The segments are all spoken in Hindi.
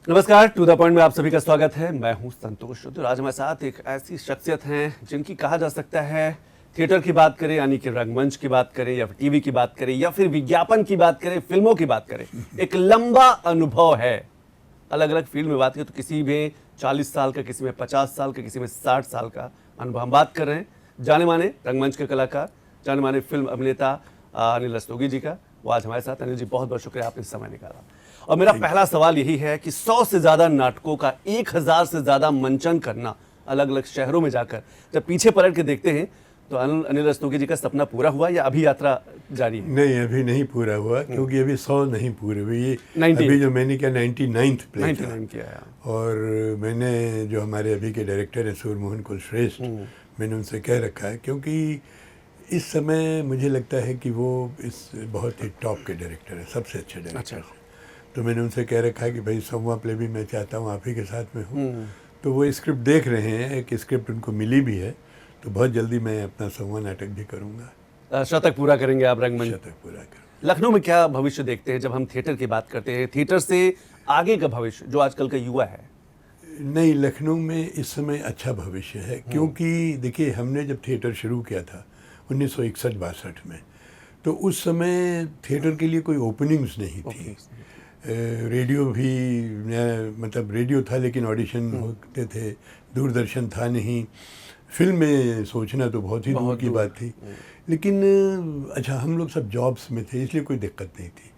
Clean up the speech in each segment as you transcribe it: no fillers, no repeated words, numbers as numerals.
नमस्कार, टू द पॉइंट में आप सभी का स्वागत है। मैं हूं संतोष। तो आज हमारे साथ एक ऐसी शख्सियत हैं जिनकी कहा जा सकता है थिएटर की बात करें यानी कि रंगमंच की बात करें या फिर टीवी की बात करें या फिर विज्ञापन की बात करें, फिल्मों की बात करें, एक लंबा अनुभव है। अलग अलग फील्ड में बात करें तो किसी में 40 साल का, किसी में 50 साल का, किसी में 60 साल का अनुभव। हम बात कर रहे हैं जाने माने रंगमंच के कलाकार, जाने माने फिल्म अभिनेता अनिल रस्तोगी जी का। वो आज हमारे साथ। अनिल जी, बहुत बहुत शुक्रिया, आपने समय निकाला। और मेरा पहला सवाल यही है कि 100 से ज्यादा नाटकों का 1000 से ज्यादा मंचन करना अलग अलग शहरों में जाकर, जब पीछे पलट के देखते हैं तो अनिल रस्तोगी जी का सपना पूरा हुआ या अभी यात्रा जारी है? नहीं, अभी नहीं पूरा हुआ, क्योंकि अभी 100 नहीं पूरे हुए। ये अभी जो मैंने किया 99th प्ले किया है। और मैंने जो हमारे अभी के डायरेक्टर हैं सूर्यमोहन कुलश्रेष्ठ, मैंने उनसे कह रखा है, क्योंकि इस समय मुझे लगता है कि वो इस बहुत ही टॉप के डायरेक्टर हैं, सबसे अच्छे डायरेक्टर हैं। तो मैंने उनसे कह रखा है कि भाई 100वां प्ले भी मैं चाहता हूँ आप ही के साथ में हूँ। तो वो स्क्रिप्ट देख रहे हैं, एक स्क्रिप्ट उनको मिली भी है, तो बहुत जल्दी मैं अपना 100वां नाटक भी करूँगा। शतक पूरा करेंगे आप रंगमंच? शतक पूरा करूँगा। लखनऊ में क्या भविष्य देखते हैं जब हम थिएटर की बात करते हैं? थिएटर से आगे का भविष्य जो आजकल का युवा है। नहीं, लखनऊ में इस समय अच्छा भविष्य है, क्योंकि देखिए हमने जब थिएटर शुरू किया था 1961-62 में, तो उस समय थिएटर के लिए कोई ओपनिंग्स नहीं थी। रेडियो भी मतलब रेडियो था लेकिन ऑडिशन होते थे, दूरदर्शन था नहीं, फिल्म में सोचना तो बहुत ही दूर की बात थी। लेकिन अच्छा, हम लोग सब जॉब्स में थे, इसलिए कोई दिक्कत नहीं थी।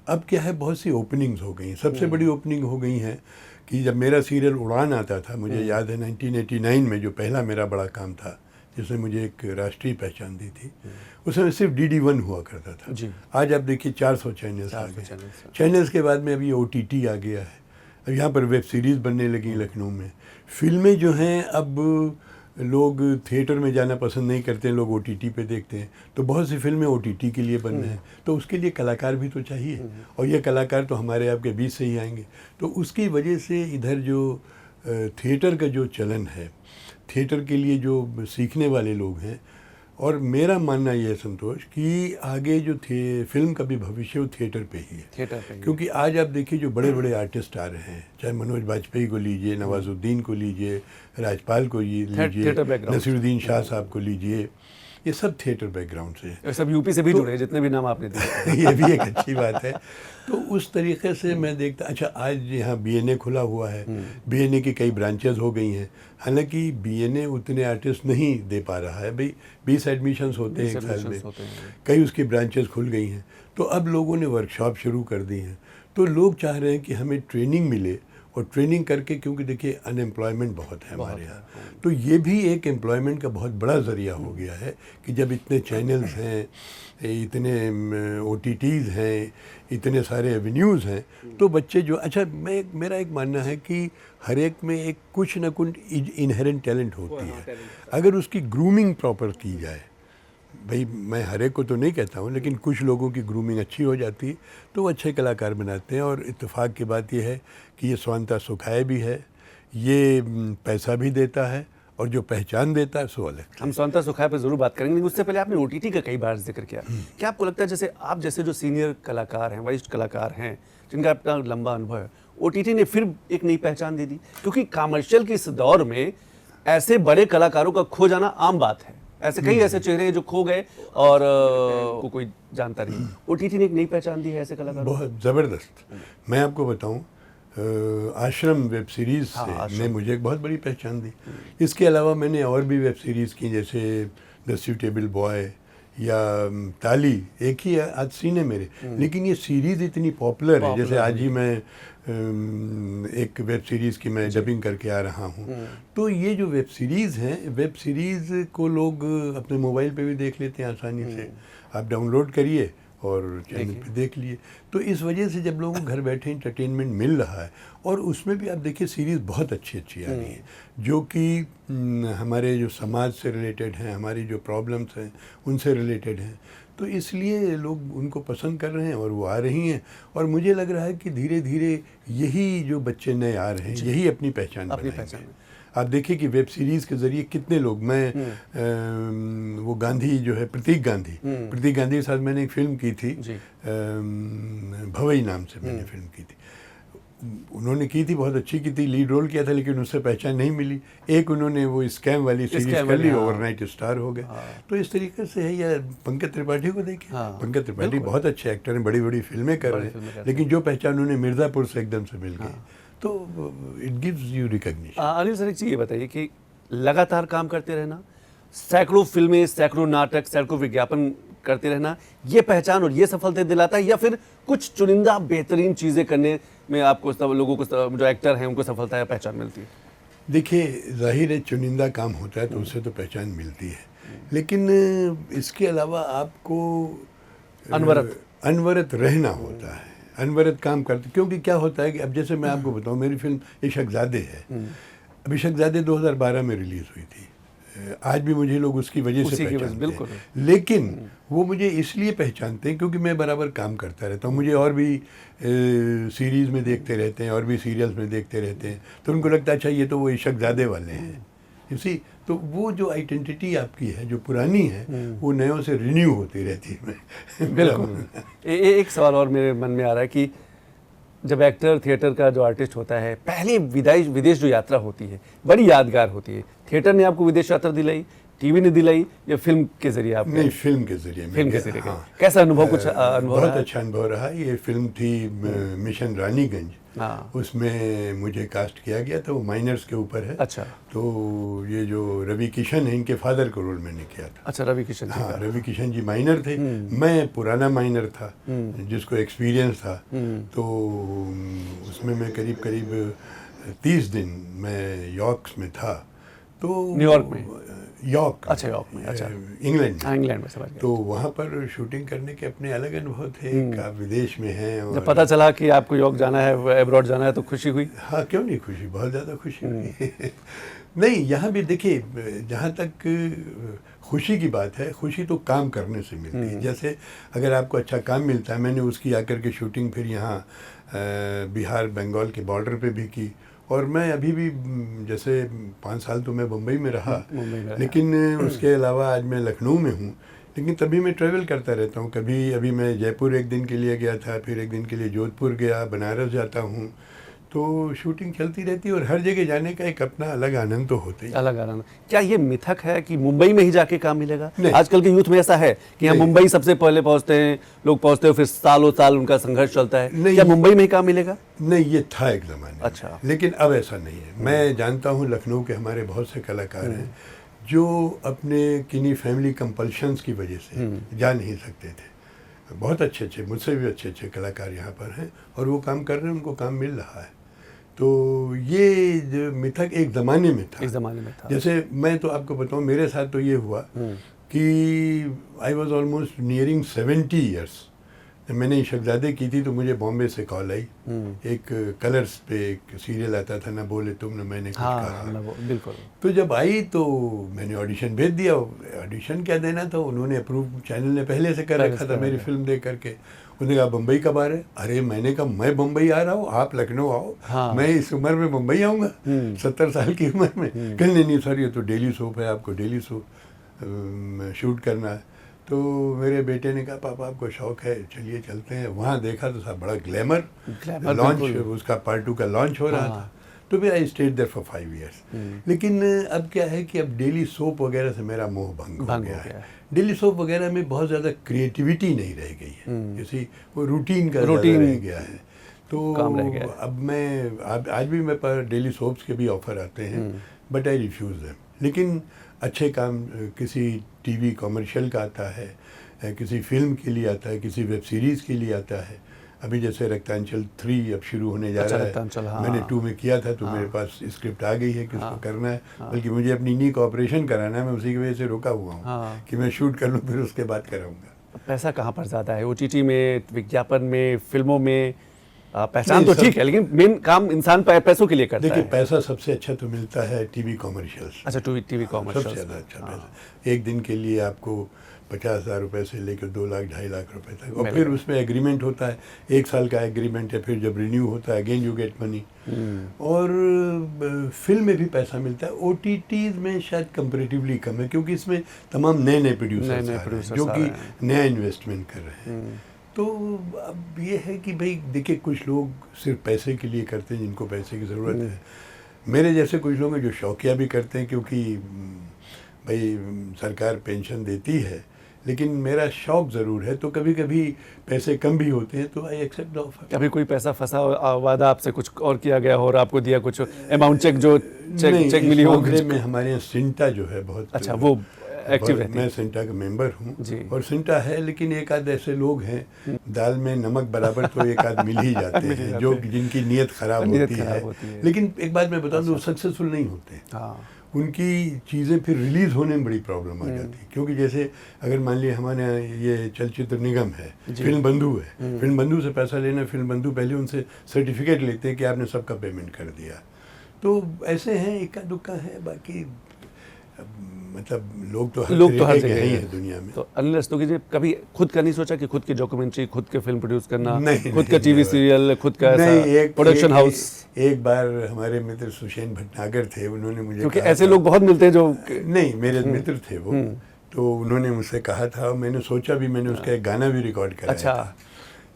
अब क्या है, बहुत सी ओपनिंग्स हो गई। सबसे बड़ी ओपनिंग हो गई है कि जब मेरा सीरियल उड़ान आता था, मुझे याद है 1989 में जो पहला मेरा बड़ा काम था जिसने मुझे एक राष्ट्रीय पहचान दी थी, उसमें सिर्फ DD1 हुआ करता था जी। आज आप देखिए 400 चैनल्स आ गए। चैनल्स के बाद में अभी OTT आ गया है। अब यहाँ पर वेब सीरीज़ बनने लगी लखनऊ में। फिल्में जो हैं, अब लोग थिएटर में जाना पसंद नहीं करते हैं, लोग OTT पे देखते हैं। तो बहुत सी फिल्में OTT के लिए बन रहे हैं, तो उसके लिए कलाकार भी तो चाहिए, और ये कलाकार तो हमारे आपके बीच से ही आएंगे। तो उसकी वजह से इधर जो थिएटर का जो चलन है, थिएटर के लिए जो सीखने वाले लोग हैं, और मेरा मानना ये है संतोष कि आगे जो फिल्म का भी भविष्य वो थिएटर पे ही है। क्योंकि आज आप देखिए जो बड़े बड़े आर्टिस्ट आ रहे हैं, चाहे मनोज बाजपेयी को लीजिए, नवाजुद्दीन को लीजिए, राजपाल को लीजिए, नसीरुद्दीन शाह साहब को लीजिए, ये सब थिएटर बैकग्राउंड से, सब यूपी से भी जुड़े हैं, जितने भी नाम आपने दिए। ये भी एक अच्छी बात है। तो उस तरीके से मैं देखता, अच्छा आज यहाँ BNA खुला हुआ है, BNA की कई ब्रांचेस हो गई हैं। हालांकि BNA उतने आर्टिस्ट नहीं दे पा रहा है, भाई 20 एडमिशन्स होते हैं एक साल में, कई उसकी ब्रांचेस खुल गई हैं। तो अब लोगों ने वर्कशॉप शुरू कर दी हैं, तो लोग चाह रहे हैं कि हमें ट्रेनिंग मिले, और ट्रेनिंग करके, क्योंकि देखिए अनएम्प्लॉयमेंट बहुत है हमारे यहाँ, तो ये भी एक एम्प्लॉयमेंट का बहुत बड़ा ज़रिया हो गया है कि जब इतने चैनल्स हैं, इतने OTTs हैं, इतने सारे एवेन्यूज़ हैं, तो बच्चे जो, अच्छा मेरा एक मानना है कि हर एक में एक कुछ न कुछ इनहेरेंट टैलेंट होती है, अगर उसकी ग्रूमिंग प्रॉपर की जाए। भाई मैं हर एक को तो नहीं कहता हूँ, लेकिन कुछ लोगों की ग्रूमिंग अच्छी हो जाती है तो वो अच्छे कलाकार बनाते हैं। और इत्तेफाक की बात यह है कि ये स्वांता सुखाए भी है, ये पैसा भी देता है, और जो पहचान देता है सो अलग। हम स्वांता सुखाए पर जरूर बात करेंगे, लेकिन उससे पहले आपने OTT का कई बार जिक्र किया। क्या आपको लगता है जैसे आप जैसे जो सीनियर कलाकार हैं, वरिष्ठ कलाकार हैं, जिनका अपना लंबा अनुभव है, OTT ने फिर एक नई पहचान दे दी? क्योंकि कमर्शियल के इस दौर में ऐसे बड़े कलाकारों का खो जाना आम बात है। ऐसे कई ऐसे चेहरे हैं जो खो गए और को कोई जानता नहीं। OTT ने एक नई पहचान दी है ऐसे कलाकारों। बहुत ज़बरदस्त। मैं आपको बताऊं, आश्रम वेब सीरीज़ से ने मुझे एक बहुत बड़ी पहचान दी। इसके अलावा मैंने और भी वेब सीरीज़ की, जैसे द सूटेबल बॉय या ताली, एक ही आज सीन है मेरे, लेकिन ये सीरीज़ इतनी पॉपुलर है। जैसे आज ही मैं एक वेब सीरीज़ की मैं डबिंग करके आ रहा हूँ। तो ये जो वेब सीरीज़ हैं, वेब सीरीज़ को लोग अपने मोबाइल पे भी देख लेते हैं आसानी से। आप डाउनलोड करिए और चैनल पे देख लिए। तो इस वजह से जब लोगों को घर बैठे इंटरटेनमेंट मिल रहा है, और उसमें भी आप देखिए सीरीज़ बहुत अच्छी अच्छी आ रही है, जो कि हमारे जो समाज से रिलेटेड हैं, हमारी जो प्रॉब्लम्स हैं उनसे रिलेटेड हैं, तो इसलिए लोग उनको पसंद कर रहे हैं और वो आ रही हैं। और मुझे लग रहा है कि धीरे धीरे यही जो बच्चे नए आ रहे हैं, यही अपनी पहचान बनाएंगे। आप देखिए कि वेब सीरीज़ के ज़रिए कितने लोग, मैं वो गांधी जो है, प्रतीक गांधी के साथ मैंने एक फ़िल्म की थी, भवई नाम से मैंने फ़िल्म की थी। उन्होंने की थी, बहुत अच्छी की थी, लीड रोल किया था, लेकिन उससे पहचान नहीं मिली। एक उन्होंने वो स्कैम वाली सीरीज कर ली, ओवरनाइट स्टार हो गए। तो इस तरीके से है। या पंकज त्रिपाठी को देखिए, पंकज त्रिपाठी बहुत अच्छे एक्टर हैं, बड़ी बड़ी फिल्में कर रहे हैं, लेकिन जो पहचान उन्हें मिर्ज़ापुर से एकदम से मिल गई। तो it gives you recognition. Anil sir, एक चीज़ ये बताइए कि लगातार काम करते रहना, सैकड़ों फिल्में, सैकड़ों नाटक, सैकड़ों विज्ञापन करते रहना, ये पहचान और ये सफलता दिलाता है, या फिर कुछ चुनिंदा बेहतरीन चीज़ें करने में आपको सब लोगों को, जो एक्टर हैं उनको सफलता या पहचान मिलती है? देखिए, जाहिर है चुनिंदा काम होता है तो उससे तो पहचान मिलती है, लेकिन इसके अलावा आपको अनवरत रहना होता है, अनवरत काम करते। क्योंकि क्या होता है कि अब जैसे मैं आपको बताऊं, मेरी फिल्म इशकजादे है। अब इशकजादे 2012 में रिलीज़ हुई थी। आज भी मुझे लोग उसकी वजह से पहचानते हैं, लेकिन वो मुझे इसलिए पहचानते हैं क्योंकि मैं बराबर काम करता रहता हूँ। मुझे और भी सीरीज़ में देखते रहते हैं, और भी सीरियल्स में देखते रहते हैं, तो उनको लगता है अच्छा ये तो वो इशकजादे वाले हैं, इसी। तो वो जो आइडेंटिटी आपकी है, जो पुरानी है, वो नयों से रिन्यू होती रहती है। बिल्कुल। एक सवाल और मेरे मन में आ रहा है कि जब एक्टर, थिएटर का जो आर्टिस्ट होता है, पहले विदेश जो यात्रा होती है बड़ी यादगार होती है। थिएटर ने आपको विदेश यात्रा दिलाई, टीवी ने दिलाई, या फिल्म के जरिए आप? नहीं, फिल्म के जरिए। फिल्म के जरिए। हाँ। कैसा अनुभव? कुछ अनुभव? बहुत अच्छा अनुभव रहा। ये फिल्म थी मिशन रानीगंज। हाँ। उसमें मुझे कास्ट किया गया था, वो माइनर्स के ऊपर है। अच्छा। तो ये जो रवि किशन है, इनके फादर को रोल मैंने किया था। अच्छा, रवि किशन जी। हाँ, रवि किशन जी माइनर थे, मैं पुराना माइनर था जिसको एक्सपीरियंस था। तो उसमें मैं करीब करीब 30 दिन मैं यॉर्क में था। तो न्यूयॉर्क में? यॉर्क। अच्छा, यॉर्क में। अच्छा, इंग्लैंड में। इंग्लैंड में, समझ गया। तो वहाँ पर शूटिंग करने के अपने अलग अनुभव थे। आप विदेश में हैं और जब पता चला कि आपको यॉर्क जाना है, अब्रॉड जाना है, तो खुशी हुई? हाँ, क्यों नहीं खुशी, बहुत ज़्यादा खुशी हुई। नहीं, यहाँ भी देखिए, जहाँ तक खुशी की बात है, खुशी तो काम करने से मिलती है। जैसे अगर आपको अच्छा काम मिलता है, मैंने उसकी आकर के शूटिंग फिर यहाँ बिहार बंगाल के बॉर्डर पे भी की। और मैं अभी भी, जैसे 5 साल तो मैं मुंबई में रहा, लेकिन उसके अलावा आज मैं लखनऊ में हूँ। लेकिन तभी मैं ट्रैवल करता रहता हूँ। कभी अभी मैं जयपुर एक दिन के लिए गया था, फिर एक दिन के लिए जोधपुर गया, बनारस जाता हूँ। तो शूटिंग चलती रहती है, और हर जगह जाने का एक अपना अलग आनंद तो होता ही। अलग आनंद। क्या ये मिथक है कि मुंबई में ही जाके काम मिलेगा? आजकल के यूथ में ऐसा है कि हम मुंबई सबसे पहले पहुंचते हैं, लोग पहुंचते हैं, फिर सालों साल उनका संघर्ष चलता है। क्या मुंबई में ही काम मिलेगा? नहीं, ये था एक ज़माने। अच्छा। लेकिन अब ऐसा नहीं है। मैं जानता हूँ लखनऊ के हमारे बहुत से कलाकार हैं जो अपने किन्हीं फैमिली कंपल्शंस की वजह से जा नहीं सकते थे। बहुत अच्छे अच्छे, मुझसे भी अच्छे अच्छे कलाकार यहाँ पर हैं, और वो काम कर रहे हैं, उनको काम मिल रहा है। तो ये जो मिथक एक ज़माने में था। एक ज़माने में था। जैसे मैं तो आपको बताऊँ, मेरे साथ तो ये हुआ कि I was almost nearing 70 years. जब मैंने इशकजादे की थी तो मुझे बॉम्बे से कॉल आई। एक कलर्स पे एक सीरियल आता था, ना बोले तुम न मैंने कुछ कहा। बिल्कुल। तो जब आई तो मैंने ऑडिशन भेज दिया। ऑडिशन क्या देना था, उन्होंने अप्रूव, चैनल ने पहले से कर रखा था मेरी फिल्म देख करके। उन्होंने कहा बम्बई कब आ रहे? अरे मैंने कहा मैं बम्बई आ रहा हूँ, आप लखनऊ आओ। हाँ। मैं इस उम्र में बम्बई आऊँगा 70 साल की उम्र में? कहने नहीं सर, ये तो डेली सोप है, आपको डेली सोप शूट करना है। तो मेरे बेटे ने कहा पापा आपको शौक है, चलिए चलते हैं। वहाँ देखा तो साहब बड़ा ग्लैमर लॉन्च, उसका पार्ट 2 का लॉन्च हो रहा था। तो फिर I stayed there for 5 years. लेकिन अब क्या है कि अब डेली सोप वगैरह से मेरा मोह भंग हो गया है। डेली सोप वगैरह में बहुत ज़्यादा क्रिएटिविटी नहीं रह गई है, जैसे वो रूटीन का रह गया है। तो अब मैं आज भी मेरे पास डेली सोप्स के भी ऑफर आते हैं, बट आई रिफ्यूज़ देम। लेकिन अच्छे काम किसी टीवी कॉमर्शियल का आता है, किसी फिल्म के लिए आता है, किसी वेब सीरीज़ के लिए आता है। अभी जैसे रक्तांचल 3 अब शुरू होने जा रहा है। हाँ। मैंने 2 में किया था, तो मेरे पास स्क्रिप्ट आ गई है कि उसको करना है। बल्कि मुझे अपनी नी का ऑपरेशन कराना है, मैं उसी की वजह से रुका हुआ हूँ कि मैं शूट कर लूँ, फिर उसके बाद कराऊंगा। पैसा कहाँ पर ज़्यादा है? OTT में, विज्ञापन में, फिल्मों में? पहचान तो ठीक है, लेकिन मेन काम इंसान पैसों के लिए करता है। देखिए, पैसा सबसे अच्छा तो मिलता है टीवी कॉमर्शियल्स। अच्छा, टीवी कॉमर्शियल्स सबसे ज़्यादा अच्छा पैसा। एक दिन के लिए आपको 50,000 रुपये से लेकर 2 लाख 2.5 लाख रुपए तक, और फिर उसमें एग्रीमेंट होता है, 1 साल का एग्रीमेंट है, फिर जब रिन्यू होता है अगेन यू गेट मनी। और फिल्म में भी पैसा मिलता है। OTTs में शायद कंपेरेटिवली कम है, क्योंकि इसमें तमाम नए प्रोड्यूसर्स जो कि नया इन्वेस्टमेंट कर रहे हैं। तो तो अब ये है कि भाई देखिए, कुछ लोग सिर्फ पैसे के लिए करते हैं जिनको पैसे की ज़रूरत है। मेरे जैसे कुछ लोग हैं जो शौकिया भी करते हैं, क्योंकि भाई सरकार पेंशन देती है, लेकिन मेरा शौक ज़रूर है। तो कभी कभी पैसे कम भी होते हैं तो आई एक्सेप्ट द ऑफर। कभी कोई पैसा फंसा वादा आपसे कुछ और किया गया हो और आपको दिया कुछ अमाउंट, चेक जो चेक मिली हो? में हमारे यहाँ सिंटा जो है बहुत अच्छा, वो एक्टिव रहती है। मैं सिंटा का मेंबर हूँ जी। और सिंटा है, लेकिन एक आध ऐसे लोग हैं दाल में नमक बराबर तो एक आध मिल ही जाते हैं जो जिनकी नीयत खराब होती है। लेकिन एक बात मैं बता दूँ, वो सक्सेसफुल नहीं होते। हाँ, उनकी चीज़ें फिर रिलीज़ होने में बड़ी प्रॉब्लम आ जाती है। क्योंकि जैसे अगर मान लिया हमारे यहाँ ये चलचित्र निगम है, फिल्म बंधु है, फिल्म बंधु से पैसा लेना, फिल्म बंधु पहले उनसे सर्टिफिकेट लेते हैं कि आपने सबका पेमेंट कर दिया। तो ऐसे हैं, इक्का दुक्का है, बाकी मतलब लोग तो हर जगह ही है दुनिया में। तो अनिल रस्तोगी जी, कभी खुद का नहीं सोचा कि खुद की डॉक्यूमेंट्री, खुद के फिल्म प्रोड्यूस करना, खुद का टीवी सीरियल, खुद का प्रोडक्शन हाउस? एक बार हमारे मित्र सुषेण भटनागर थे, उन्होंने मुझे, क्योंकि ऐसे लोग बहुत मिलते हैं जो नहीं, मेरे मित्र थे वो, तो उन्होंने मुझसे कहा था, मैंने सोचा भी, मैंने उसका एक गाना भी रिकॉर्ड कराया था।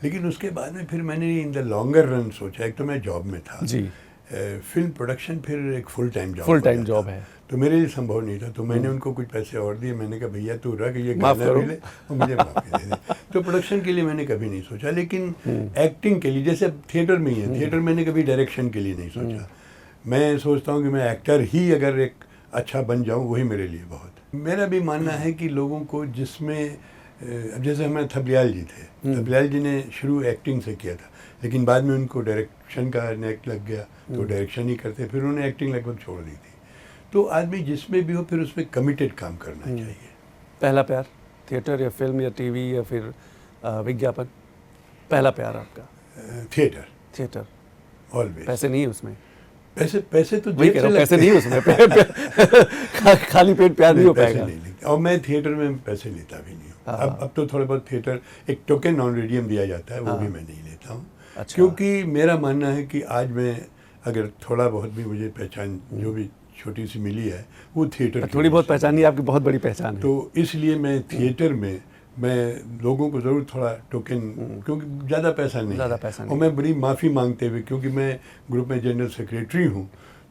लेकिन उसके बाद में फिर मैंने इन द लॉन्गर रन सोचा, एक तो मैं जॉब में था जी, फिल्म प्रोडक्शन फिर एक फुल टाइम जॉब है, तो मेरे लिए संभव नहीं था। तो मैंने उनको कुछ पैसे और दिए, मैंने कहा भैया तू रख, ये गाना भी ले और मुझे माफ़ी दे दे। तो प्रोडक्शन के लिए मैंने कभी नहीं सोचा, लेकिन एक्टिंग के लिए, जैसे थिएटर में ही है, थिएटर मैंने कभी डायरेक्शन के लिए नहीं सोचा। मैं सोचता हूँ कि मैं एक्टर ही अगर एक अच्छा बन जाऊँ, वही मेरे लिए बहुत। मेरा भी मानना है कि लोगों को जिसमें, जैसे हमारे थपलियाल जी थे, थपलियाल जी ने शुरू एक्टिंग से किया था, लेकिन बाद में उनको डायरेक्शन का नेक लग गया तो डायरेक्शन ही करते, फिर उन्होंने एक्टिंग लगभग छोड़ दी थी। तो आदमी जिसमें भी हो फिर उसमें कमिटेड काम करना चाहिए। पहला प्यार थिएटर या फिल्म या टीवी या फिर विज्ञापन? पहला प्यार आपका? Theatre always. पैसे नहीं है उसमें? पैसे तो जेब से पैसे नहीं है उसमें। खाली पेट प्यार नहीं हो पाएगा। और मैं थिएटर में पैसे लेता भी नहीं हूँ। अब तो थोड़ा बहुत थिएटर एक टोकन ऑनरेडियम दिया जाता है, वो भी मैं नहीं लेता हूँ। अच्छा। क्योंकि मेरा मानना है कि आज मैं अगर थोड़ा बहुत भी मुझे पहचान जो भी छोटी सी मिली है वो थिएटर, थोड़ी बहुत पहचान नहीं, आपकी बहुत बड़ी पहचान है। तो इसलिए मैं थिएटर में मैं लोगों को ज़रूर थोड़ा टोकन, क्योंकि ज़्यादा पैसा नहीं है। और मैं बड़ी माफ़ी मांगते हुए, क्योंकि मैं ग्रुप में जनरल सेक्रेटरी हूँ,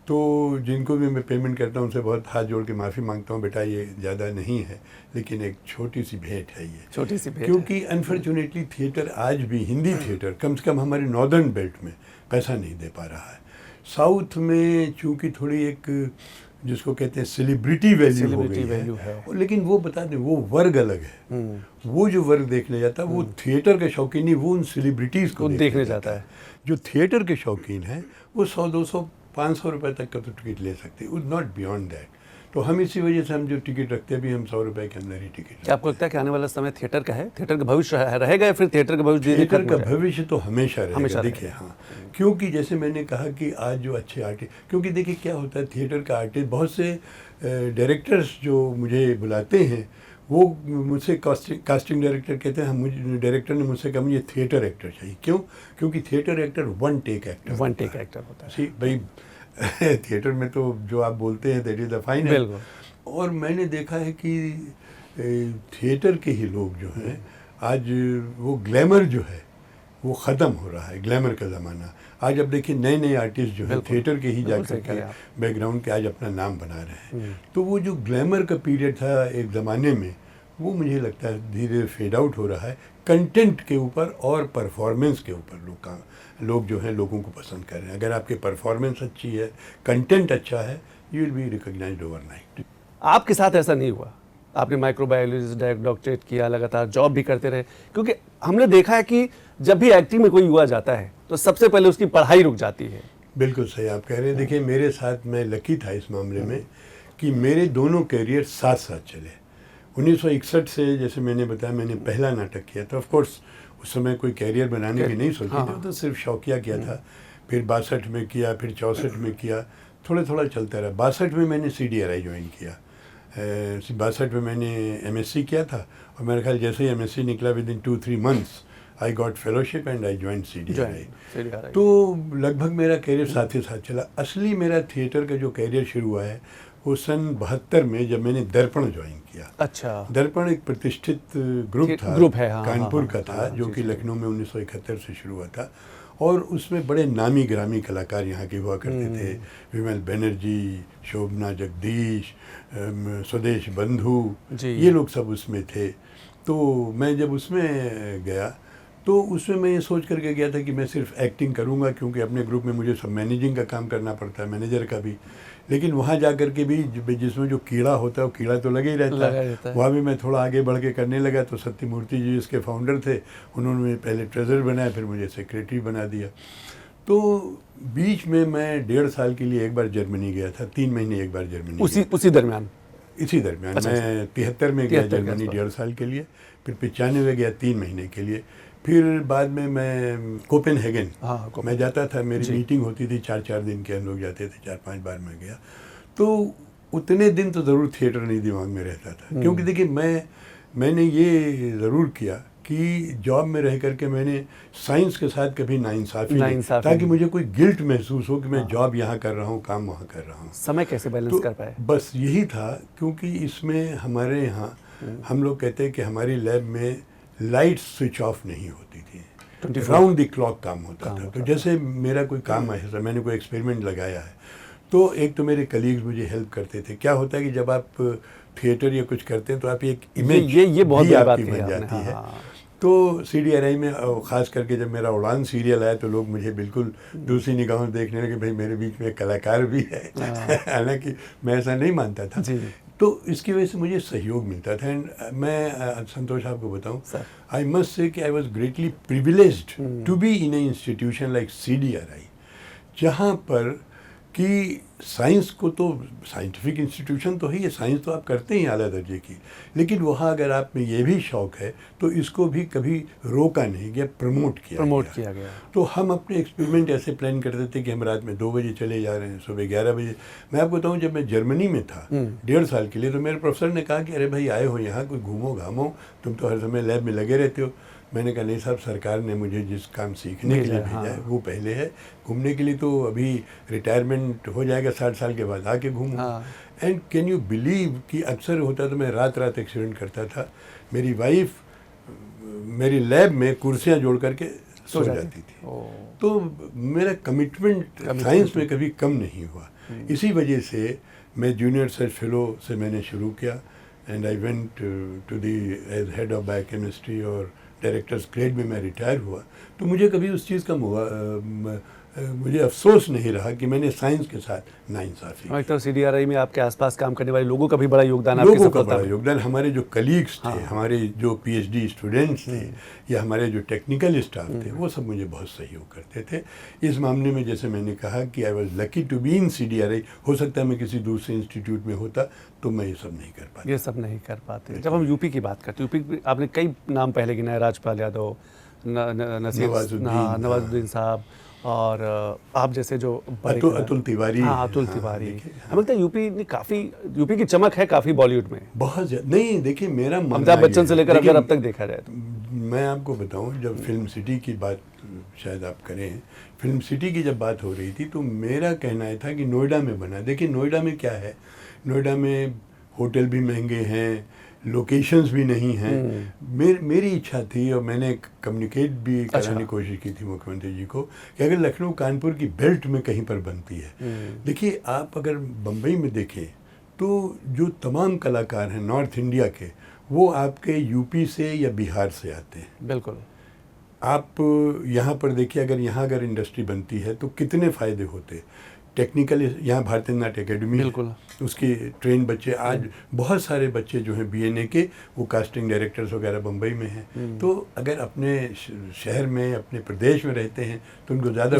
तो जिनको भी मैं पेमेंट करता हूँ उनसे बहुत हाथ जोड़ के माफ़ी मांगता हूँ, बेटा ये ज़्यादा नहीं है, लेकिन एक छोटी सी भेंट है ये, छोटी सी भेंट। क्योंकि अनफॉर्चुनेटली थिएटर आज भी, हिंदी थिएटर कम से कम हमारे नॉर्दर्न बेल्ट में पैसा नहीं दे पा रहा है। साउथ में चूँकि थोड़ी एक जिसको कहते हैं सेलिब्रिटी वैल्यू हो गई है, लेकिन वो बता दें वो वर्ग अलग है। वो जो वर्ग देखने जाता है वो थिएटर के शौकीन नहीं, वो उन सेलिब्रिटीज़ को देखने जाता है। जो थिएटर के शौकीन हैं वो 100, 200, 500 रुपये तक का तो टिकट ले सकते हैं, नॉट बियॉन्ड दैट। तो हम इसी वजह से हम जो टिकट रखते हैं भी, हम 100 रुपये के अंदर ही टिकट। क्या आपको लगता है कि आने वाला समय थिएटर का है? थिएटर का भविष्य रहेगा या फिर थिएटर का भविष्य? थिएटर का भविष्य तो हमेशा रहेगा। देखिए, हाँ, क्योंकि जैसे मैंने कहा कि आज जो अच्छे आर्टिस्ट, क्योंकि देखिए क्या होता है, थिएटर का आर्टिस्ट, बहुत से डायरेक्टर्स जो मुझे बुलाते हैं वो मुझसे कास्टिंग डायरेक्टर कहते हैं, मुझे डायरेक्टर ने मुझसे कहा मुझे थिएटर एक्टर चाहिए। क्यों? क्योंकि theatre actor one take actor होता है। भाई थिएटर में तो जो आप बोलते हैं दैट इज द फाइनल। और मैंने देखा है कि थिएटर के ही लोग जो हैं आज, वो ग्लैमर जो है वो ख़त्म हो रहा है, ग्लैमर का ज़माना। आज अब देखिए नए नए आर्टिस्ट जो हैं थिएटर के ही जाकर के बैकग्राउंड के आज अपना नाम बना रहे हैं। तो वो जो ग्लैमर का पीरियड था एक ज़माने में, वो मुझे लगता है धीरे धीरे फेड आउट हो रहा है। कंटेंट के ऊपर और परफॉर्मेंस के ऊपर लोग जो हैं लोगों को पसंद कर रहे हैं। अगर आपकी परफॉर्मेंस अच्छी है, कंटेंट अच्छा है, you will be recognised overnight. आपके साथ ऐसा नहीं हुआ? आपने माइक्रोबायोलॉजी डॉक्टरेट किया, लगातार जॉब भी करते रहे, क्योंकि हमने देखा है कि जब भी एक्टिंग में कोई युवा जाता है तो सबसे पहले उसकी पढ़ाई रुक जाती है। बिल्कुल सही आप कह रहे हैं। देखिए मेरे साथ, मैं लकी था इस मामले में कि मेरे दोनों कैरियर साथ साथ चले। 1961 से, जैसे मैंने बताया, मैंने पहला नाटक किया था। ऑफ कोर्स उस समय कोई कैरियर बनाने की नहीं सोची थी, तो सिर्फ शौकिया किया था। फिर 62 में किया, फिर 64 में किया, थोड़ा थोड़ा चलता रहा। 62 में मैंने CDRI ज्वाइन किया। 62 में मैंने MSc किया था, और मेरे ख्याल जैसे ही MSc निकला, with in 2-3 months I got fellowship and I join CDRI। तो लगभग मेरा कैरियर साथ ही साथ चला। असली मेरा थिएटर का जो कैरियर शुरू हुआ है वो सन 72 में जब मैंने दर्पण ज्वाइन किया। अच्छा, दर्पण एक प्रतिष्ठित ग्रुप है, हाँ, कानपुर हाँ, का था, हाँ, जो जी, कि जी। लखनऊ में 1971 से शुरू हुआ था, और उसमें बड़े नामी ग्रामी कलाकार यहाँ के हुआ करते थे। विमल बनर्जी, शोभना जगदीश, स्वदेश बंधु, जी। ये लोग सब उसमें थे। तो मैं जब उसमें गया तो उसमें मैं ये सोच करके गया था कि मैं सिर्फ एक्टिंग करूंगा, क्योंकि अपने ग्रुप में मुझे सब मैनेजिंग का काम करना पड़ता है, मैनेजर का भी। लेकिन वहाँ जा कर के भी जिसमें जो कीड़ा होता है वो कीड़ा तो लगे ही रहता है। वहाँ भी मैं थोड़ा आगे बढ़ के करने लगा तो सत्यमूर्ति जी इसके फाउंडर थे, उन्होंने मुझे पहले ट्रेजर बनाया, फिर मुझे सेक्रेटरी बना दिया। तो बीच में मैं 1.5 साल के लिए एक बार जर्मनी गया था, 3 महीने एक बार जर्मनी उसी दरमियान। इसी दरमियान अच्छा, मैं 73 में गया 73 के जर्मनी आसपास। 1.5 साल के लिए, फिर 95 में गया 3 महीने के लिए, फिर बाद में मैं कोपेनहेगन मैं जाता था, मेरी मीटिंग होती थी 4-4 दिन के, हम लोग जाते थे, 4-5 बार मैं गया। तो उतने दिन तो ज़रूर थिएटर नहीं दिमाग में रहता था, क्योंकि देखिए मैंने ये ज़रूर किया कि जॉब में रह करके मैंने साइंस के साथ कभी नाइंसाफ़ी नहीं, ताकि मुझे कोई गिल्ट महसूस हो कि मैं जॉब यहाँ कर रहा हूँ, काम वहाँ कर रहा हूँ। समय कैसे बैलेंस कर पाए? बस यही था, क्योंकि इसमें हमारे यहाँ हम लोग कहते हैं कि हमारी लैब में लाइट स्विच ऑफ नहीं होती थी, राउंड द क्लॉक काम होता था। तो जैसे मेरा कोई काम है, मैंने कोई एक्सपेरिमेंट लगाया है, तो एक तो मेरे कलीग्स मुझे हेल्प करते थे। क्या होता है कि जब आप थिएटर या कुछ करते हैं तो आप एक इमेज ये बहुत बड़ी बात बन जाती है। तो CDRI में ख़ास करके जब मेरा उड़ान सीरियल आया तो लोग मुझे बिल्कुल दूसरी निगाहों से देखने लगे, भाई मेरे बीच में कलाकार भी है। हालांकि मैं ऐसा नहीं मानता था। तो इसकी वजह से मुझे सहयोग मिलता था। एंड मैं संतोष आपको बताऊं, आई मस्ट से कि I was greatly privileged to be in a institution like CDRI, जहाँ पर कि साइंस को तो साइंटिफिक इंस्टीट्यूशन तो है, साइंस तो आप करते ही आला दर्जे की, लेकिन वहाँ अगर आप में ये भी शौक़ है तो इसको भी कभी रोका नहीं गया, प्रमोट किया गया। तो हम अपने एक्सपेरिमेंट ऐसे प्लान करते थे कि हम रात में 2 बजे चले जा रहे हैं, सुबह 11 बजे। मैं आपको बताऊँ, जब मैं जर्मनी में था 1.5 साल के लिए, तो मेरे प्रोफेसर ने कहा कि अरे भाई आए हो यहाँ, कोई घूमो घामो, तुम तो हर समय लैब में लगे रहते हो। मैंने कहा नहीं साहब, सरकार ने मुझे जिस काम सीखने के लिए भेजा है वो पहले है, घूमने के लिए तो अभी रिटायरमेंट हो जाएगा 60 साल के बाद, आके घूमूंगा। एंड कैन यू बिलीव कि अक्सर होता तो मैं रात एक्सीडेंट करता था, मेरी वाइफ मेरी लैब में कुर्सियाँ जोड़ करके सो जाती थी। तो मेरा कमिटमेंट साइंस में कभी कम नहीं हुआ। इसी वजह से मैं जूनियर रिसर्च फेलो से मैंने शुरू किया, and I went to the as head of biochemistry, और डायरेक्टर्स ग्रेड में मैं रिटायर हुआ। तो मुझे कभी उस चीज़ का मुझे अफसोस नहीं रहा कि मैंने साइंस के साथ नाइंसाफ़ी। एक तो CDRI में आपके आसपास काम करने वाले लोगों का भी बड़ा योगदान, लोगों का बड़ा योगदान, हमारे जो कलीग्स थे, हमारे जो PhD स्टूडेंट्स थे, या हमारे जो टेक्निकल स्टाफ थे, वो सब मुझे बहुत सहयोग करते थे। इस मामले में जैसे मैंने कहा कि I was lucky to be in CDRI। हो सकता है मैं किसी दूसरे इंस्टीट्यूट में होता तो मैं ये सब नहीं कर पाता। जब हम यूपी की बात करते हैं, यूपी आपने कई नाम पहले गिनाए, राजपाल यादव, नवाजुद्दीन साहब, और आप जैसे जो अतुल तिवारी। अतुल तिवारी। हमें लगता है यूपी की चमक है काफ़ी बॉलीवुड में, बहुत ज़्यादा। नहीं देखिए, मेरा अमिताभ बच्चन से लेकर अगर अब तक देखा जाए तो मैं आपको बताऊं, जब फिल्म सिटी की बात शायद आप करें, फिल्म सिटी की जब बात हो रही थी तो मेरा कहना ये था कि नोएडा में बना। देखिए नोएडा में क्या है, नोएडा में होटल भी महंगे हैं, लोकेशंस भी नहीं हैं। मेरी इच्छा थी, और मैंने कम्युनिकेट भी कराने की कोशिश की थी मुख्यमंत्री जी को, कि अगर लखनऊ कानपुर की बेल्ट में कहीं पर बनती है। देखिए आप अगर बम्बई में देखें तो जो तमाम कलाकार हैं नॉर्थ इंडिया के, वो आपके यूपी से या बिहार से आते हैं। बिल्कुल। आप यहाँ पर देखिए, अगर इंडस्ट्री बनती है तो कितने फ़ायदे होते। टेक्निकल यहाँ भारतीय नाट्य अकेडमी, बिल्कुल, उसके ट्रेन बच्चे, आज बहुत सारे बच्चे जो हैं BNA के, वो कास्टिंग डायरेक्टर्स वगैरह बम्बई में हैं। तो अगर अपने शहर में, अपने प्रदेश में रहते हैं तो उनको ज़्यादा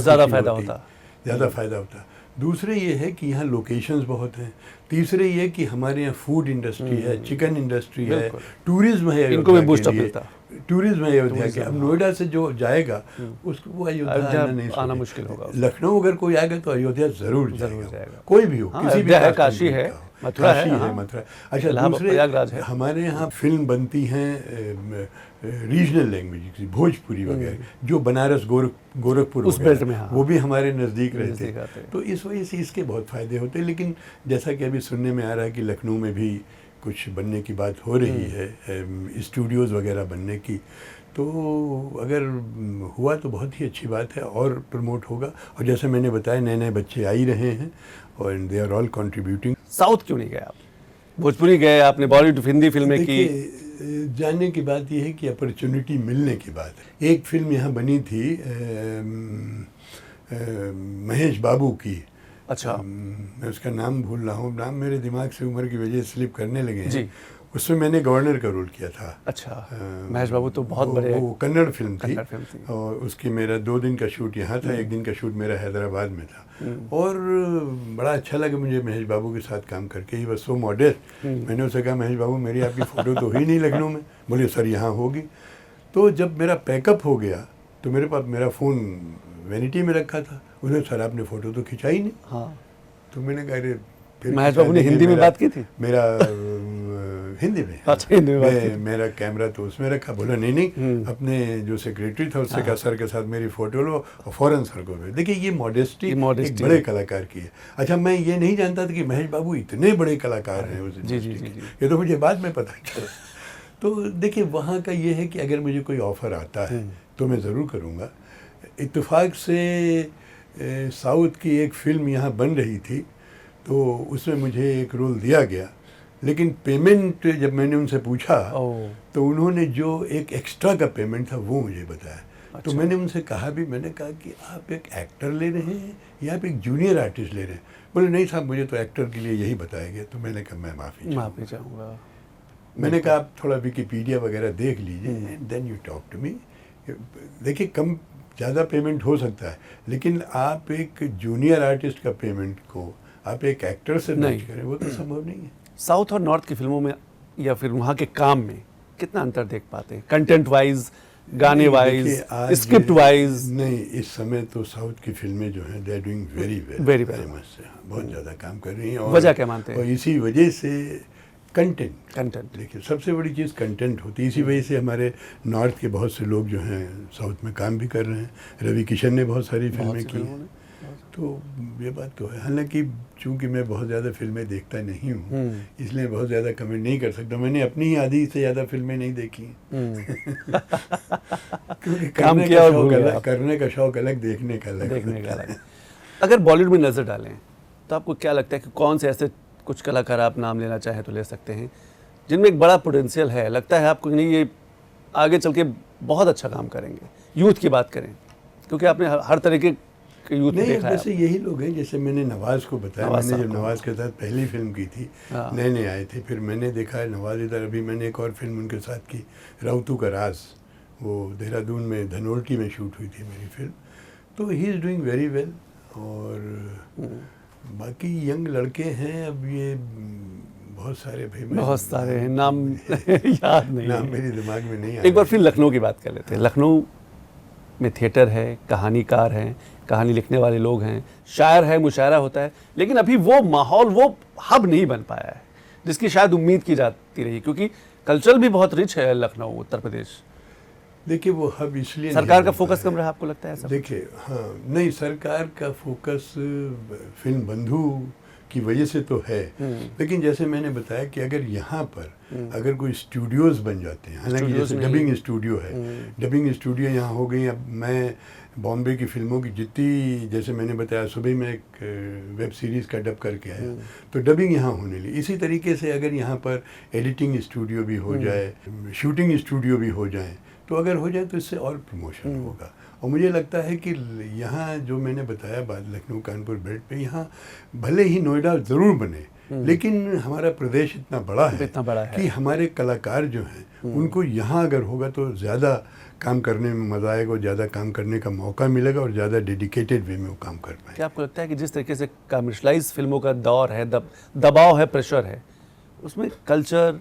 फ़ायदा होता। दूसरे ये है कि यहाँ लोकेशंस बहुत हैं। तीसरे ये कि हमारे यहाँ फूड इंडस्ट्री है, चिकन इंडस्ट्री है, टूरिज्म है, इनको भी बूस्टअप मिलता। टूरिज्म है अयोध्या के। अब नोएडा से जो जाएगा उसको वो अयोध्या आना मुश्किल होगा। लखनऊ अगर कोई आएगा तो अयोध्या जरूर जाएगा, कोई भी हो, किसी भी काशी है, मथुरा है, काशी है, हाँ। मथुरा। अच्छा, इलाहाबाद, दूसरे प्रयागराज है। हमारे यहाँ फिल्म बनती हैं रीजनल लैंग्वेज की, भोजपुरी वगैरह, जो बनारस गोरखपुर उस वगैरह, बेल्ट में, हाँ। वो भी हमारे नज़दीक रहते नज़दीक आते हैं। हैं। तो इस वजह से इसके बहुत फ़ायदे होते हैं। लेकिन जैसा कि अभी सुनने में आ रहा है कि लखनऊ में भी कुछ बनने की बात हो रही है, स्टूडियोज़ वगैरह बनने की, तो अगर हुआ तो बहुत ही अच्छी बात है और प्रमोट होगा। और जैसे मैंने बताया, नए नए बच्चे आ ही रहे हैं और they are all contributing. South क्यों नहीं गए आप? भोजपुरी गए आपने, बॉलीवुड हिंदी फिल्में की। देखिए, जानने की बात यह है कि अपॉर्चुनिटी मिलने की बात है। एक फिल्म यहाँ बनी थी महेश बाबू की। अच्छा। मैं उसका नाम भूल रहा हूँ, नाम मेरे दिमाग से उम्र की वजह से स्लिप करने लगे हैं। जी। उसमें मैंने गवर्नर का रोल किया था। अच्छा। महेश बाबू तो बहुत बड़े, वो कन्नड़ फिल्म थी। कन्नड़ फिल्म थी। और उसकी मेरा 2 दिन का शूट यहाँ था, 1 दिन का शूट मेरा हैदराबाद में था। और बड़ा अच्छा लगा मुझे महेश बाबू के साथ काम करके। ही बस सो मॉडेस्ट। मैंने उससे कहा, महेश बाबू मेरी आपकी फ़ोटो तो हुई नहीं लखनऊ में। बोले सर यहाँ होगी। तो जब मेरा पैकअप हो गया तो मेरे पास मेरा फ़ोन वैनिटी में रखा था। उन्होंने, सर आपने फ़ोटो तो खिंचाई नहीं। हाँ। तो मैंने कहा, अरे फिर महेश बाबू ने हिंदी में बात की थी? मेरा हिंदी में। अच्छा, हिंदी में बात की। मेरा कैमरा तो उसमें रखा। बोला नहीं, अपने जो सेक्रेटरी था उससे कहा, सर के साथ मेरी फोटो लो और फौरन सर को भेज। देखिए, ये मॉडेस्टी एक बड़े कलाकार की है। अच्छा, मैं ये नहीं जानता था कि महेश बाबू इतने बड़े कलाकार हैं उस इंडस्ट्री के। ये तो मुझे बाद में पता चला। तो देखिए, वहाँ का ये है कि अगर मुझे कोई ऑफ़र आता है तो मैं ज़रूर करूँगा। इत्तेफाक से साउथ की एक फ़िल्म यहाँ बन रही थी, तो उसमें मुझे एक रोल दिया गया। लेकिन पेमेंट जब मैंने उनसे पूछा तो उन्होंने जो एक एक्स्ट्रा का पेमेंट था वो मुझे बताया। अच्छा। तो मैंने उनसे कहा भी, मैंने कहा कि आप एक एक्टर ले रहे हैं या आप एक जूनियर आर्टिस्ट ले रहे हैं? बोले नहीं साहब, मुझे तो एक्टर के लिए यही बताया गया। तो मैंने कहा, मैं माफ़ी चाहूँगा। मैंने कहा, आप थोड़ा विकिपीडिया वगैरह देख लीजिए and then you talk to me. देखिए, कम ज़्यादा पेमेंट हो सकता है, लेकिन आप एक जूनियर आर्टिस्ट का पेमेंट को आप एक एक्टर से मैच करें, वो तो संभव नहीं है। साउथ और नॉर्थ की फिल्मों में या फिर वहाँ के काम में कितना अंतर देख पाते हैं, कंटेंट वाइज, गाने वाइज, स्क्रिप्ट वाइज? नहीं, इस समय तो साउथ की फिल्में जो हैं, they are doing very famous, बहुत ज़्यादा काम कर रही हैं। वजह क्या मानते हैं? और इसी वजह से कंटेंट, देखिए सबसे बड़ी चीज़ कंटेंट होती है। इसी वजह से हमारे नॉर्थ के बहुत से लोग जो हैं साउथ में काम भी कर रहे हैं। रवि किशन ने बहुत सारी फिल्में की हैं, तो ये बात तो है। हालांकि चूंकि मैं बहुत ज़्यादा फिल्में देखता नहीं हूँ, इसलिए बहुत ज़्यादा कमेंट नहीं कर सकता। मैंने अपनी ही आधी से ज़्यादा फिल्में नहीं देखी क्योंकि करने का शौक अलग, देखने का अलग। अगर बॉलीवुड में नज़र डालें तो आपको क्या लगता है कि कौन से ऐसे कुछ कलाकार आप नाम लेना चाहें तो ले सकते हैं जिनमें एक बड़ा पोटेंशियल है, लगता है आपको नहीं ये आगे चल के बहुत अच्छा काम करेंगे? यूथ की बात करें, क्योंकि आपने हर तरीके के यूथ नहीं, देखा है। वैसे यही लोग हैं। जैसे मैंने नवाज़ को बताया, मैंने जब नवाज़ के साथ पहली फिल्म की थी, नए नए आए थे, फिर मैंने देखा है नवाज़ इधर। अभी मैंने एक और फिल्म उनके साथ की, राउतू का राज, वो देहरादून में धनोल्टी में शूट हुई थी मेरी फिल्म। तो he is doing very well. और बाकी यंग लड़के हैं, अब ये बहुत सारे हैं, नाम याद नहीं, नाम मेरे दिमाग में नहीं आ। एक बार फिर लखनऊ की बात कर लेते हैं। लखनऊ में थिएटर है, कहानीकार हैं, कहानी लिखने वाले लोग हैं, शायर है, मुशायरा होता है, लेकिन अभी वो माहौल, वो हब नहीं बन पाया है जिसकी शायद उम्मीद की जाती रही, क्योंकि कल्चर भी बहुत रिच है लखनऊ, उत्तर प्रदेश। देखिए, वो हब इसलिए सरकार का फोकस कम रहा, आपको लगता है ऐसा? देखिए, हाँ, नहीं, सरकार का फोकस फिल्म बंधु की वजह से तो है, लेकिन जैसे मैंने बताया कि अगर यहाँ पर अगर कोई स्टूडियोज़ बन जाते हैं, हालांकि जैसे डबिंग स्टूडियो है, डबिंग स्टूडियो यहाँ हो गई। अब मैं बॉम्बे की फिल्मों की जितनी, जैसे मैंने बताया, सुबह में एक वेब सीरीज़ का डब करके आया, तो डबिंग यहाँ होने लगी। इसी तरीके से अगर यहाँ पर एडिटिंग स्टूडियो भी हो जाए, शूटिंग स्टूडियो भी हो जाए, तो अगर हो जाए तो इससे और प्रमोशन होगा। और मुझे लगता है कि यहाँ जो मैंने बताया बात, लखनऊ कानपुर बेल्ट पे, यहाँ भले ही नोएडा ज़रूर बने, लेकिन हमारा प्रदेश इतना बड़ा है कि हमारे कलाकार जो हैं उनको यहाँ अगर होगा तो ज़्यादा काम करने में मज़ा आएगा और ज़्यादा काम करने का मौका मिलेगा और ज़्यादा डेडिकेटेड वे में वो काम कर पाएंगे। क्या आपको लगता है कि जिस तरीके से कमर्शलाइज फिल्मों का दौर है, दबाव है, प्रेशर है, उसमें कल्चर,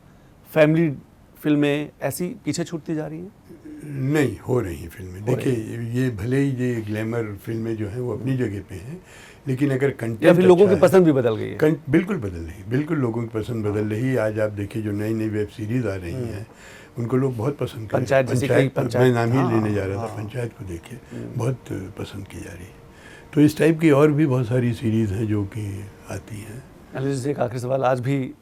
फैमिली फिल्में ऐसी पीछे छूटती जा रही हैं? नहीं, हो रही फिल्में। देखिए, ये भले ही ये ग्लैमर फिल्में जो हैं वो अपनी जगह पे हैं, लेकिन अगर कंटेंट या फिर लोगों अच्छा की पसंद भी बदल गई है? बिल्कुल बदल रही, बिल्कुल लोगों की पसंद बदल रही है। आज आप देखिए जो नई नई वेब सीरीज आ रही हैं उनको लोग बहुत पसंद कर रहे हैं। पंचायत जैसी कई पंचायत, मैं नाम ही लेने जा रहा था, पंचायत को देखिए बहुत पसंद की जा रही है। तो इस टाइप की और भी बहुत सारी सीरीज़ हैं जो कि आती हैं। अनिल जी, एक आखिरी सवाल, आज भी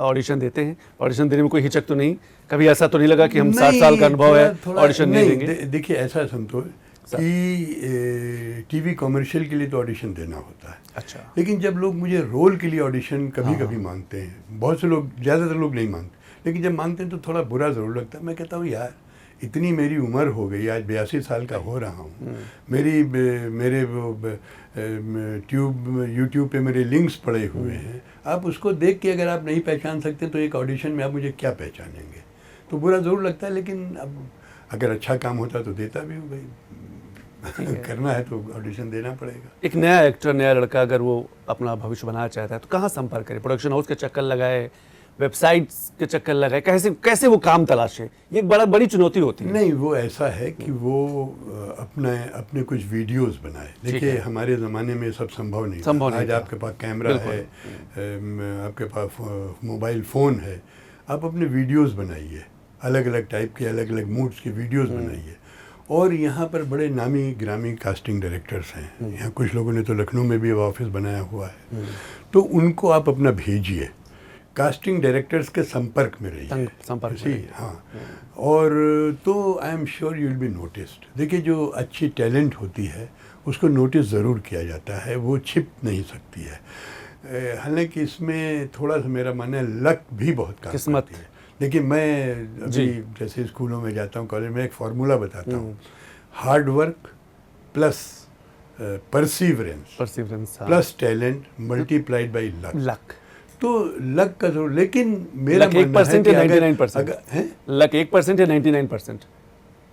ऑडिशन देते हैं? ऑडिशन देने में कोई हिचक तो नहीं? कभी ऐसा तो नहीं लगा कि हम 60 साल का अनुभव है, ऑडिशन नहीं देंगे? देखिए ऐसा संतोष कि टीवी कॉमर्शियल के लिए तो ऑडिशन देना होता है। अच्छा। लेकिन जब लोग मुझे रोल के लिए ऑडिशन कभी कभी मांगते हैं, बहुत से लोग, ज़्यादातर लोग नहीं मांगते, लेकिन जब मांगते हैं तो थोड़ा बुरा ज़रूर लगता है। मैं कहता हूँ यार इतनी मेरी उम्र हो गई, आज 82 साल का हो रहा हूँ, मेरे यूट्यूब पे मेरे लिंक्स पड़े हुए हैं, आप उसको देख के अगर आप नहीं पहचान सकते तो एक ऑडिशन में आप मुझे क्या पहचानेंगे? तो बुरा ज़रूर लगता है, लेकिन अब अगर अच्छा काम होता तो देता भी हूँ भाई। करना है तो ऑडिशन देना पड़ेगा। एक नया एक्टर, नया लड़का अगर वो अपना भविष्य बनाना चाहता है तो कहाँ संपर्क करे? प्रोडक्शन हाउस के चक्कर लगाए, वेबसाइट्स के चक्कर लगाए, कैसे वो काम तलाशे? ये एक बड़ी चुनौती होती है। नहीं, वो ऐसा है कि वो अपने कुछ वीडियोस बनाए। देखिए हमारे ज़माने में सब संभव नहीं था। आज आपके पास कैमरा है, आपके पास मोबाइल फ़ोन है, आप अपने वीडियोस बनाइए, अलग अलग टाइप के, अलग अलग मूड्स के वीडियोस बनाइए। और यहाँ पर बड़े नामी ग्रामी कास्टिंग डायरेक्टर्स हैं। यहाँ कुछ लोगों ने तो लखनऊ में भी ऑफिस बनाया हुआ है, तो उनको आप अपना भेजिए, कास्टिंग डायरेक्टर्स के संपर्क में रहिए। हाँ, और तो I am sure you will B noticed. देखिए जो अच्छी टैलेंट होती है उसको नोटिस ज़रूर किया जाता है, वो छिप नहीं सकती है। हालांकि इसमें थोड़ा सा मेरा मानना है लक भी बहुत काम करती है। देखिए मैं अभी जैसे स्कूलों में जाता हूँ, कॉलेज में, एक फार्मूला बताता हूँ, hard work plus perseverance plus talent multiplied by luck. तो लक का जरूर, लेकिन मेरा 1% या 99%? लक 1% या 99%?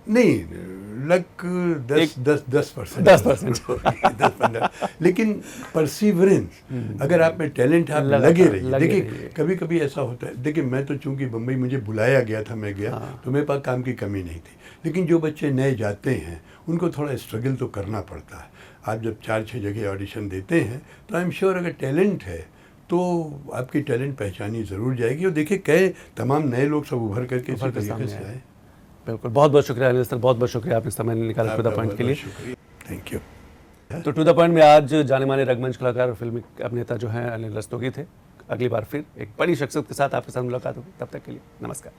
नहीं, लक 10%, लेकिन परसिवरेंस, अगर आप में टैलेंट, आप लगे रहिए। देखिए कभी कभी ऐसा होता है, देखिए मैं तो चूंकि बम्बई मुझे बुलाया गया था, मैं गया, तो मेरे पास काम की कमी नहीं थी। लेकिन जो बच्चे नए जाते हैं उनको थोड़ा स्ट्रगल तो करना पड़ता है। आप जब 4-6 जगह ऑडिशन देते हैं तो आई एम श्योर अगर टैलेंट है तो आपकी टैलेंट पहचानी ज़रूर जाएगी। और देखिए कई तमाम नए लोग सब उभर करके इसी तरीके से आए। बिल्कुल, बहुत बहुत शुक्रिया अनिल सर, बहुत बहुत शुक्रिया आपने समय निकाला टू द पॉइंट के लिए। Thank you. तो टू द पॉइंट में आज जाने माने रंगमंच कलाकार और फिल्मी अभिनेता जो हैं अनिल रस्तोगी थे। अगली बार फिर एक बड़ी शख्सियत के साथ आपके साथ मुलाकात होगी, तब तक के लिए नमस्कार।